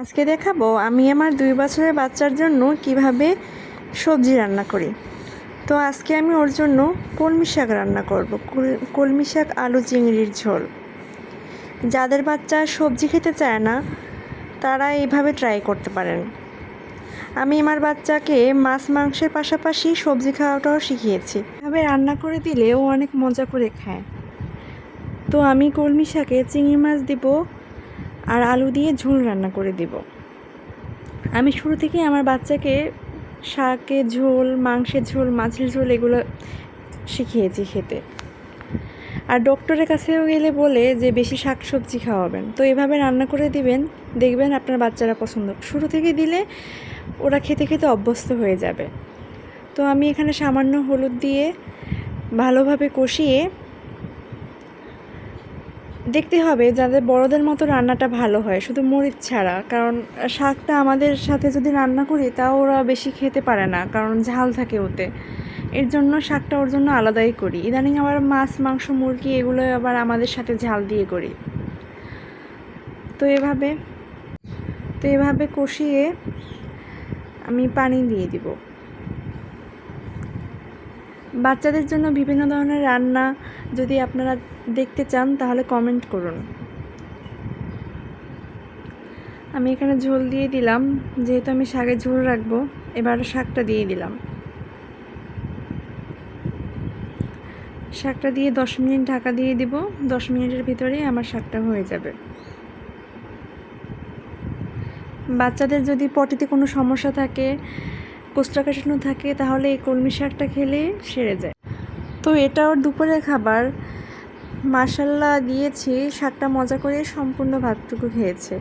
আজকে দেখাবো আমি আমার 2 বছরের বাচ্চার জন্য কিভাবে সবজি রান্না করি। তো আজকে আমি ওর জন্য কলমি শাক রান্না করব। কলমি শাক আলু চিংড়ির ঝোল। যাদের বাচ্চা সবজি খেতে চায় না তারা এইভাবে ট্রাই করতে পারেন। আমি আমার বাচ্চাকে মাছ মাংসের পাশাপাশি সবজি খাওয়াটাও শিখিয়েছি। এভাবে রান্না করে দিলে ও অনেক মজা করে খায়। তো আমি কলমি শাকে চিংড়ি মাছ দিব আর আলু দিয়ে ঝোল রান্না করে দিব। আমি শুরু থেকেই আমার বাচ্চাকে শাকের ঝোল, মাংসের ঝোল, মাছের ঝোল এগুলো শিখিয়েছি খেতে। আর ডক্টরের কাছেও গেলে বলে যে বেশি শাক সবজি খাওয়াবেন। তো এভাবে রান্না করে দিবেন, দেখবেন আপনার বাচ্চারা পছন্দ। শুরু থেকে দিলে ওরা খেতে খেতে অভ্যস্ত হয়ে যাবে। তো আমি এখানে সামান্য হলুদ দিয়ে ভালোভাবে কষিয়ে দেখতে হবে যাদের বড়দের মতো রান্নাটা ভালো হয়, শুধু মরিচ ছাড়া। কারণ শাকটা আমাদের সাথে যদি রান্না করি তাও ওরা বেশি খেতে পারে না, কারণ ঝাল থাকে ওতে। এর জন্য শাকটা ওর জন্য আলাদাই করি। ইদানিং আবার মাছ, মাংস, মুরগি এগুলো আবার আমাদের সাথে ঝাল দিয়ে করি। তো এভাবে কষিয়ে আমি পানি দিয়ে দিব। বাচ্চাদের জন্য বিভিন্ন ধরনের রান্না যদি আপনারা দেখতে চান তাহলে কমেন্ট করুন। আমি এখানে ঝোল দিয়ে দিলাম, যেহেতু আমি শাকের ঝোল রাখবো। এবার শাকটা দিয়ে দিলাম। শাকটা দিয়ে 10 মিনিট ঢাকা দিয়ে দিব। 10 মিনিটের ভিতরেই আমার শাকটা হয়ে যাবে। বাচ্চাদের যদি পটিতে কোনো সমস্যা থাকে, কোষ্ঠকাঠিন্য থাকে, তাহলে এই কলমি শাকটা খেলে সেরে যায়। তো এটা ওর দুপুরের খাবার। মাশাল্লাহ দিয়েছি, শাকটা মজা করে সম্পূর্ণ ভাতটুকু খেয়েছে।